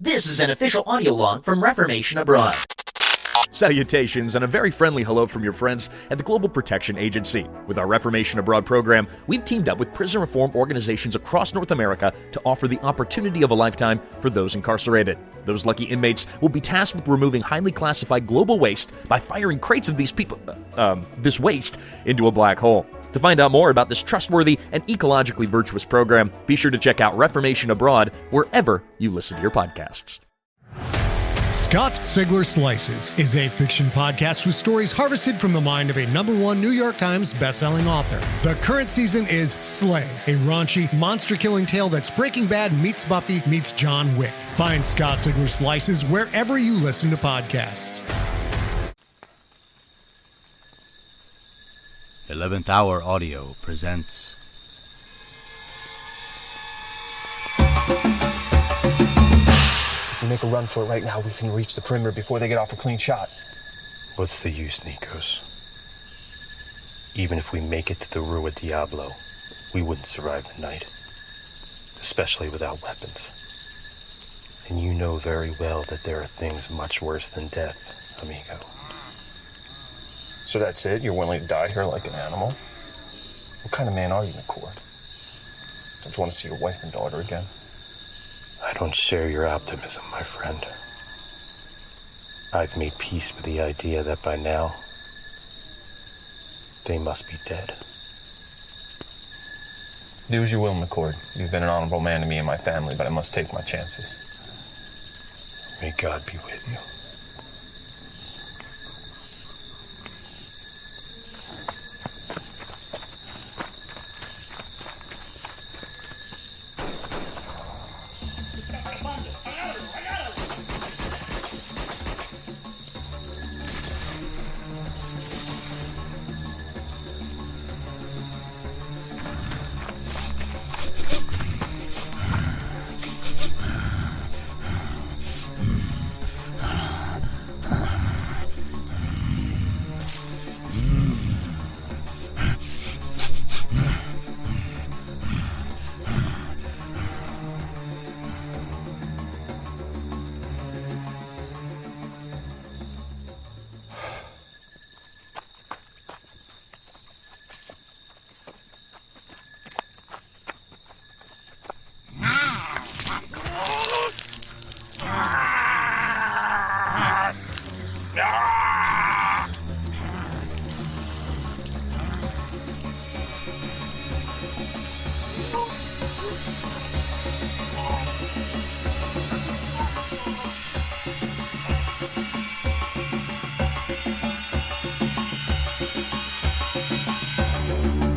This is an official audio log from Reformation Abroad. Salutations and a very friendly hello from your friends at the Global Protection Agency. With our Reformation Abroad program, we've teamed up with prison reform organizations across North America to offer the opportunity of a lifetime for those incarcerated. Those lucky inmates will be tasked with removing highly classified global waste by firing crates of this waste into a black hole. To find out more about this trustworthy and ecologically virtuous program, be sure to check out Reformation Abroad wherever you listen to your podcasts. Scott Sigler Slices is a fiction podcast with stories harvested from the mind of a #1 New York Times bestselling author. The current season is Slay, a raunchy, monster-killing tale that's Breaking Bad meets Buffy meets John Wick. Find Scott Sigler Slices wherever you listen to podcasts. 11th Hour Audio presents If we make a run for it right now, we can reach the perimeter before they get off a clean shot. What's the use, Nikos? Even if we make it to the Rua Diablo, we wouldn't survive the night. Especially without weapons. And you know very well that there are things much worse than death, amigo. So that's it? You're willing to die here like an animal? What kind of man are you, McCord? Don't you want to see your wife and daughter again? I don't share your optimism, my friend. I've made peace with the idea that by now, they must be dead. Do as you will, McCord. You've been an honorable man to me and my family, but I must take my chances. May God be with you.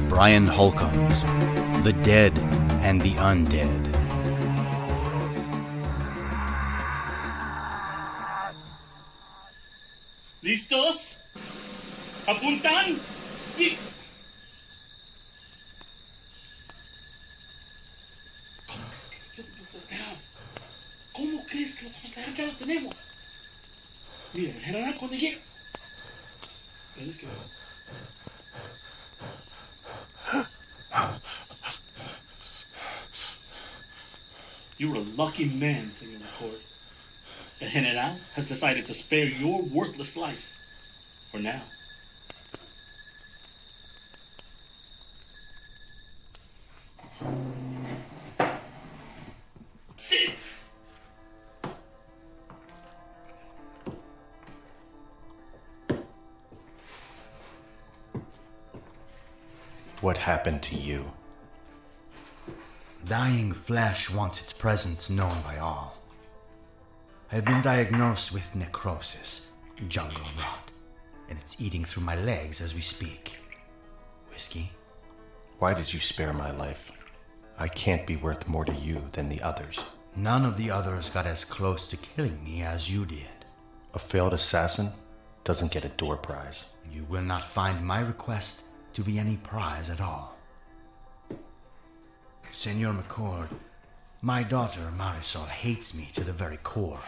Brian Holcomb's The Dead and the Undead. ¿Listos? ¿Apuntan? ¿Cómo crees que lo vamos a dejar? Ya lo tenemos. Mira, el general cuando llegue. Tienes que ver. You were a lucky man, Senor McCord. The General has decided to spare your worthless life. For now. Sit! What happened to you? Dying flesh wants its presence known by all. I've been diagnosed with necrosis, jungle rot, and it's eating through my legs as we speak. Whiskey? Why did you spare my life? I can't be worth more to you than the others. None of the others got as close to killing me as you did. A failed assassin doesn't get a door prize. You will not find my request to be any prize at all. Senor McCord, my daughter Marisol hates me to the very core.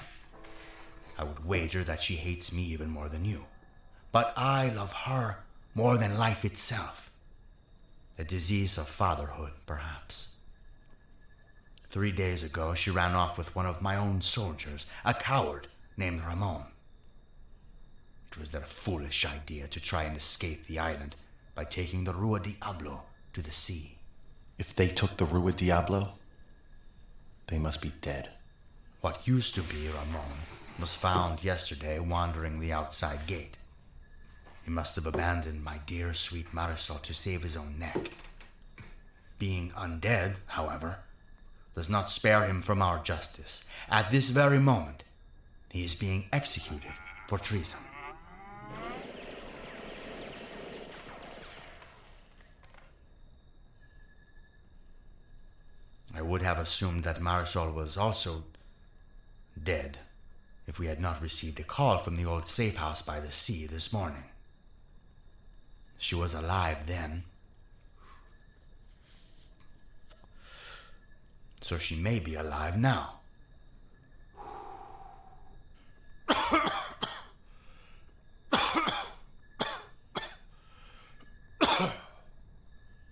I would wager that she hates me even more than you. But I love her more than life itself. A disease of fatherhood, perhaps. 3 days ago, she ran off with one of my own soldiers, a coward named Ramon. It was their foolish idea to try and escape the island by taking the Rua Diablo to the sea. If they took the Rua Diablo, they must be dead. What used to be Ramon was found yesterday wandering the outside gate. He must have abandoned my dear sweet Marisol to save his own neck. Being undead, however, does not spare him from our justice. At this very moment, he is being executed for treason. I would have assumed that Marisol was also dead if we had not received a call from the old safe house by the sea this morning. She was alive then, so she may be alive now.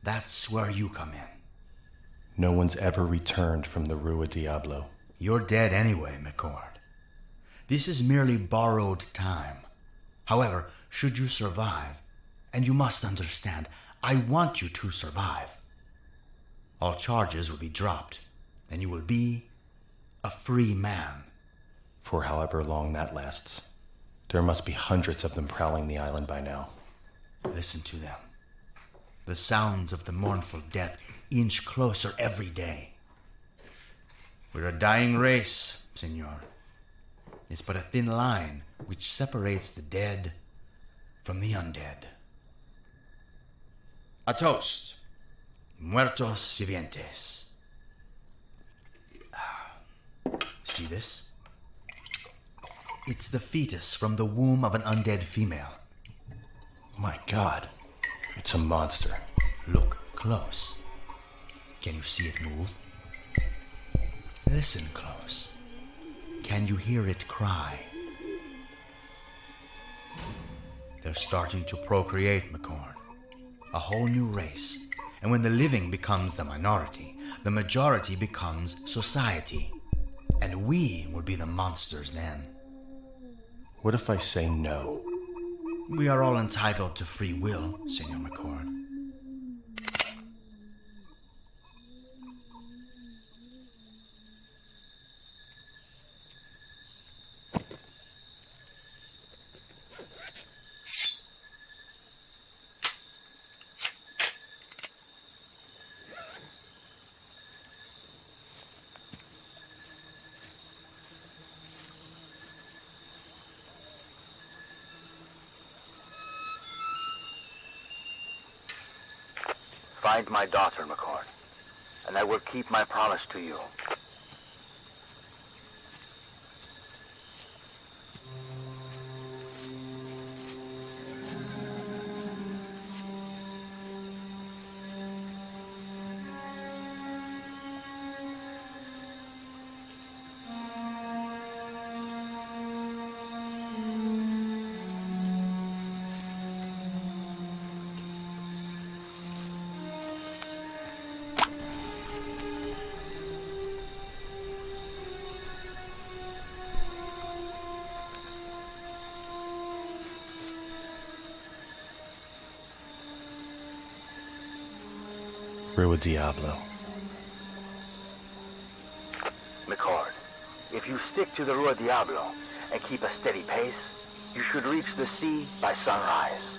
That's where you come in. No one's ever returned from the Rua Diablo. You're dead anyway, McCord. This is merely borrowed time. However, should you survive, and you must understand, I want you to survive, all charges will be dropped, and you will be a free man. For however long that lasts. There must be hundreds of them prowling the island by now. Listen to them. The sounds of the mournful death inch closer every day. We're a dying race, senor. It's but a thin line which separates the dead from the undead. A toast. Muertos vivientes. See this? It's the fetus from the womb of an undead female. My God, it's a monster. Look close. Can you see it move? Listen close. Can you hear it cry? They're starting to procreate, McCord. A whole new race. And when the living becomes the minority, the majority becomes society. And we will be the monsters then. What if I say no? We are all entitled to free will, Senor McCord. Find my daughter, McCord, and I will keep my promise to you. Rua Diablo. McCord, if you stick to the Rua Diablo and keep a steady pace, you should reach the sea by sunrise.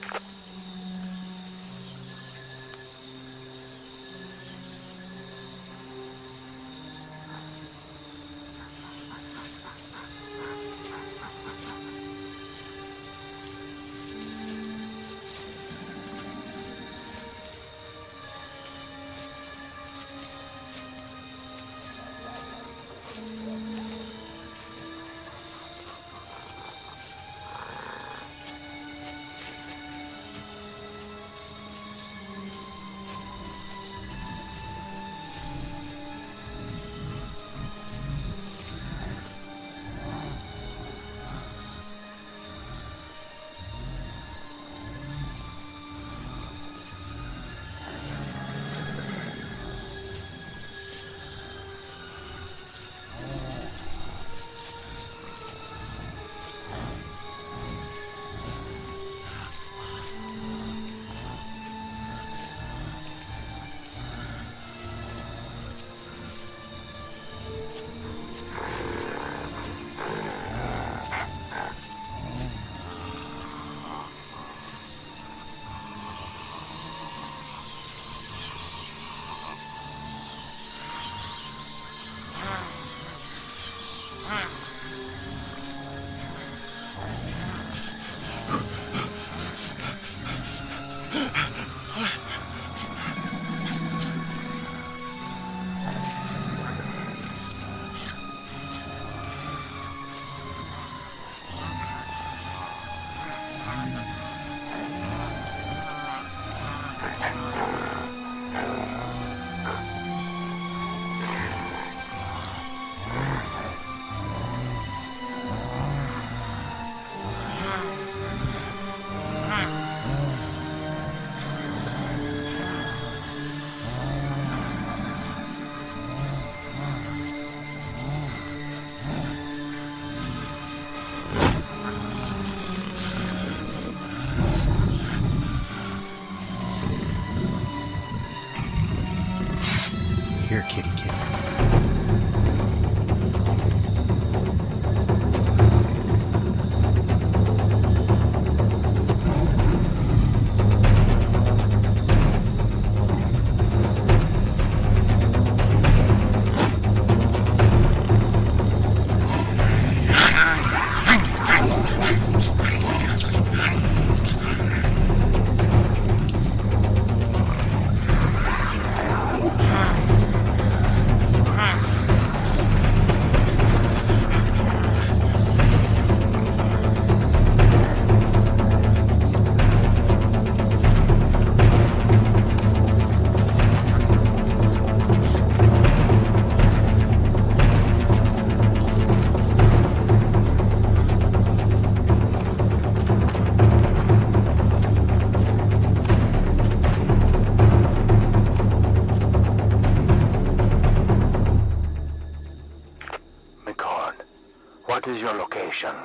What is your location?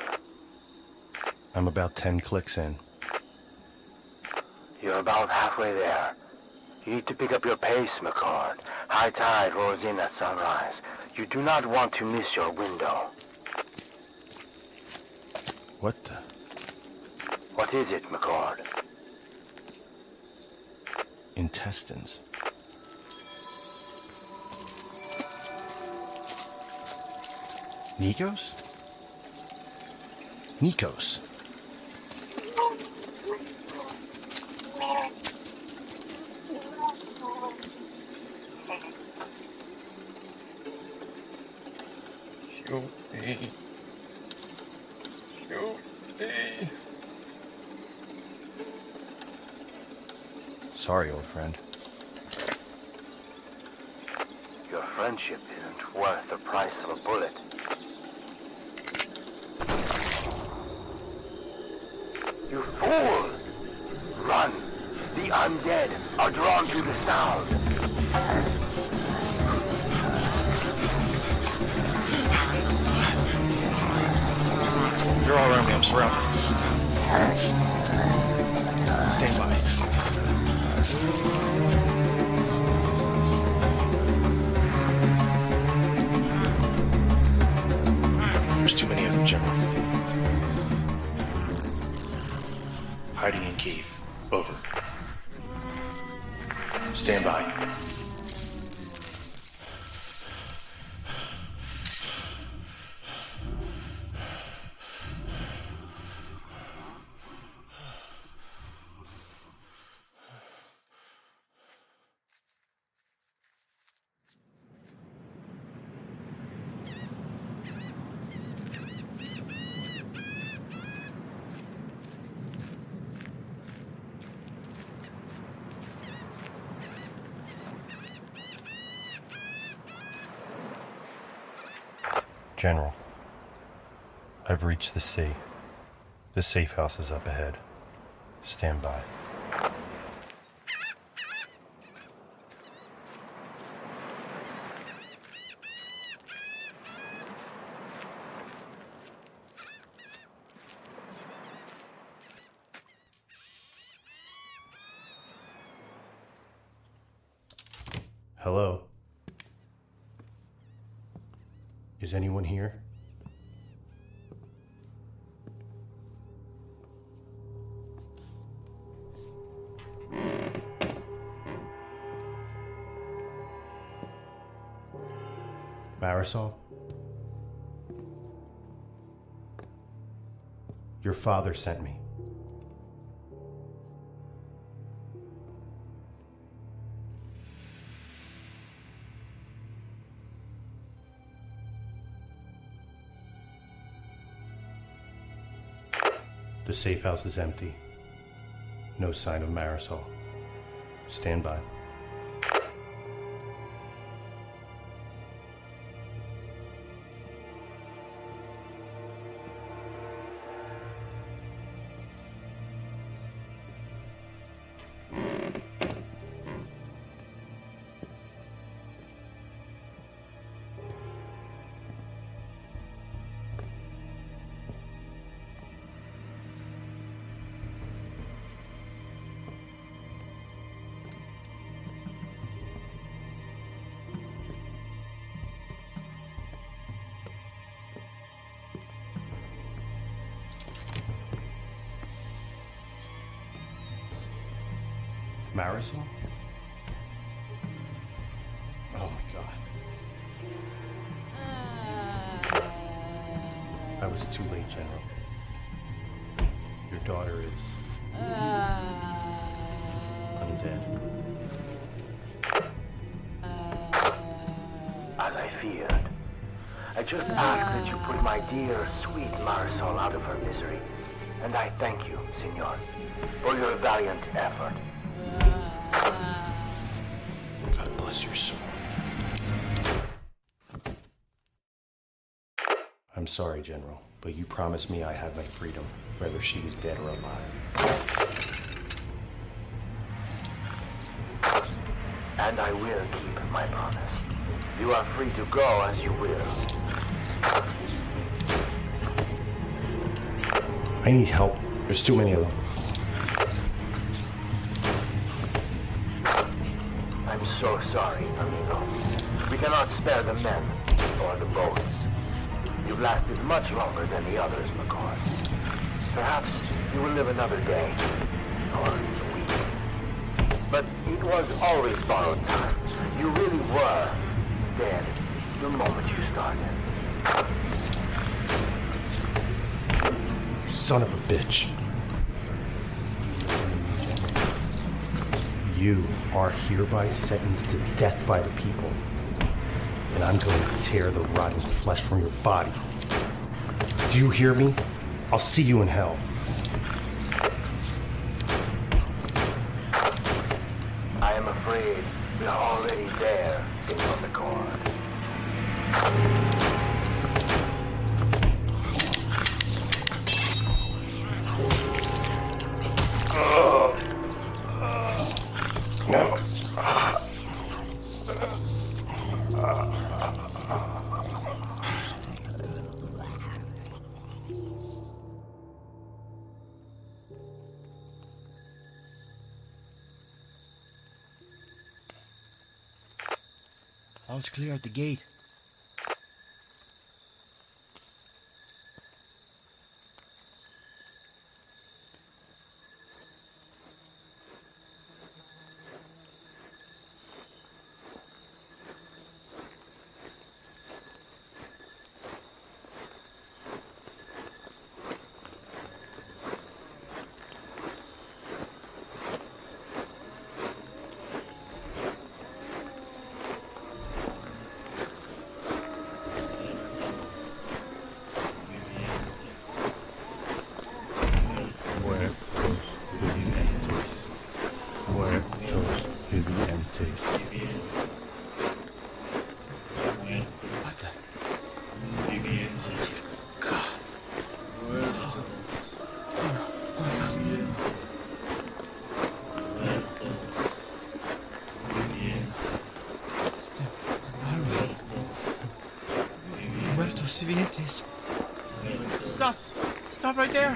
I'm about 10 clicks in. You're about halfway there. You need to pick up your pace, McCord. High tide rolls in at sunrise. You do not want to miss your window. What the? What is it, McCord? Intestines. Nikos? Nikos. Shoot me. Sorry, old friend. Your friendship isn't worth the price of a bullet. You fool! Run! The undead are drawn to the sound. You're all around me. I'm surrounded. Stand by. There's too many of them, General. Hiding in cave. Over. Stand by. General, I've reached the sea. The safe house is up ahead. Stand by. Hello? Is anyone here? Marisol? Your father sent me. The safe house is empty. No sign of Marisol. Stand by. Marisol? Oh my God. I was too late, General. Your daughter is undead. As I feared. I just asked that you put my dear, sweet Marisol out of her misery. And I thank you, Senor, for your valiant effort. God bless your soul. I'm sorry, General, but you promised me I have my freedom, whether she is dead or alive. And I will keep my promise. You are free to go as you will. I need help. There's too many of them. I'm so sorry, amigo. We cannot spare the men or the boats. You've lasted much longer than the others, McCoy. Perhaps you will live another day or a week. But it was always borrowed time. You really were dead the moment you started. Son of a bitch. You are hereby sentenced to death by the people. And I'm going to tear the rotten flesh from your body. Do you hear me? I'll see you in hell. I am afraid we're already there, Senor McCoy. No. All's clear at the gate. Muertos vivientes. Stop! Stop right there!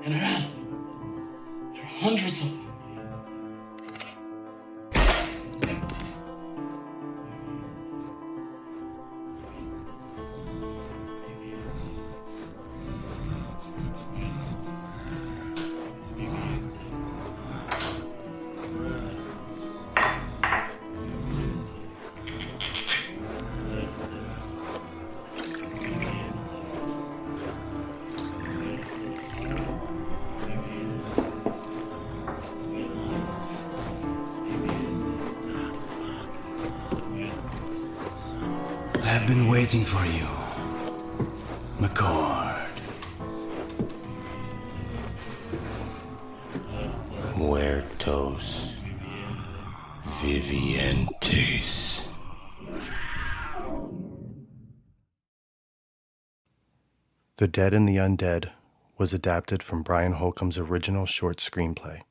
And around, there are hundreds of them. I've been waiting for you, McCord. Muertos vivientes. The Dead and the Undead was adapted from Brian Holcomb's original short screenplay.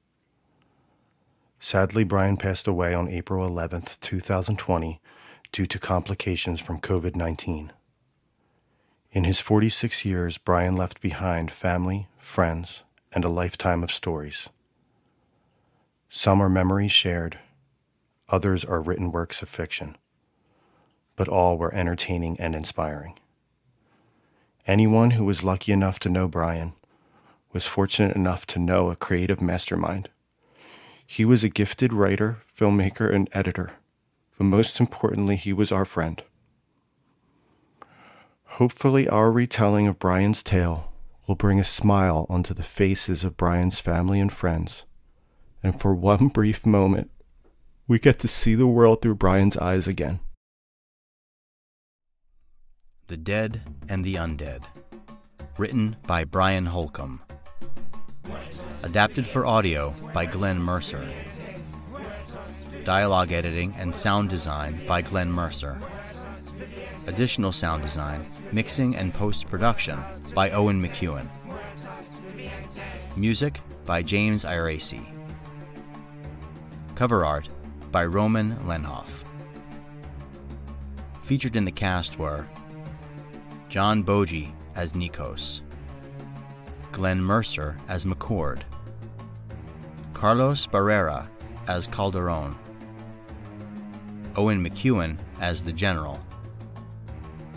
Sadly, Brian passed away on April 11th, 2020, due to complications from COVID-19. In his 46 years, Brian left behind family, friends, and a lifetime of stories. Some are memories shared, others are written works of fiction, but all were entertaining and inspiring. Anyone who was lucky enough to know Brian was fortunate enough to know a creative mastermind. He was a gifted writer, filmmaker, and editor, but most importantly, he was our friend. Hopefully, our retelling of Brian's tale will bring a smile onto the faces of Brian's family and friends. And for one brief moment, we get to see the world through Brian's eyes again. The Dead and the Undead. Written by Brian Holcomb. Adapted for audio by Glenn Mercer. Dialogue editing and sound design by Glenn Mercer. Additional sound design, mixing and post-production by Owen McEwen. Music by James Iracy. Cover art by Roman Lenhoff. Featured in the cast were John Bogie as Nikos, Glenn Mercer as McCord, Carlos Barrera as Calderon, Owen McEwen as the General,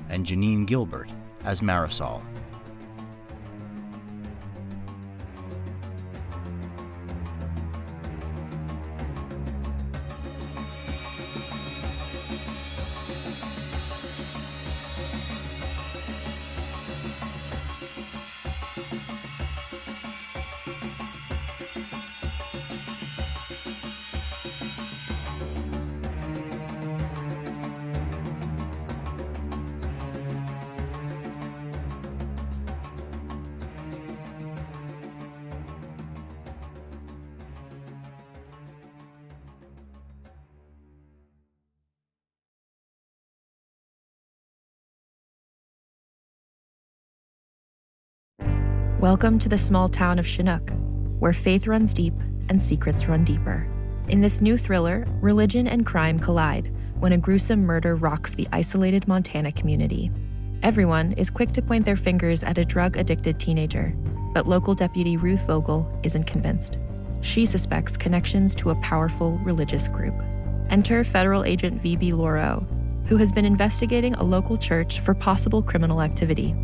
and Janine Gilbert as Marisol. Welcome to the small town of Chinook, where faith runs deep and secrets run deeper. In this new thriller, religion and crime collide when a gruesome murder rocks the isolated Montana community. Everyone is quick to point their fingers at a drug-addicted teenager, but local deputy Ruth Vogel isn't convinced. She suspects connections to a powerful religious group. Enter federal agent V.B. Laureau, who has been investigating a local church for possible criminal activity.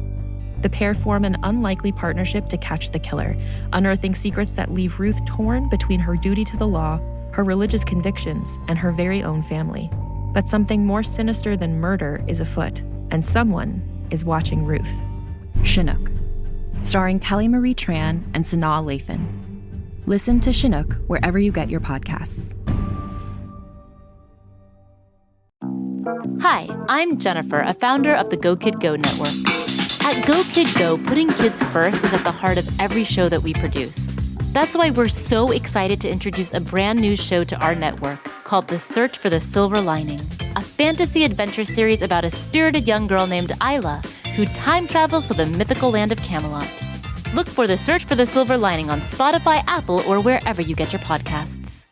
The pair form an unlikely partnership to catch the killer, unearthing secrets that leave Ruth torn between her duty to the law, her religious convictions, and her very own family. But something more sinister than murder is afoot, and someone is watching Ruth. Chinook, starring Kelly Marie Tran and Sanaa Lathan. Listen to Chinook wherever you get your podcasts. Hi, I'm Jennifer, a founder of the Go Kid Go network. At Go Kid Go, putting kids first is at the heart of every show that we produce. That's why we're so excited to introduce a brand new show to our network called The Search for the Silver Lining, a fantasy adventure series about a spirited young girl named Isla who time travels to the mythical land of Camelot. Look for The Search for the Silver Lining on Spotify, Apple, or wherever you get your podcasts.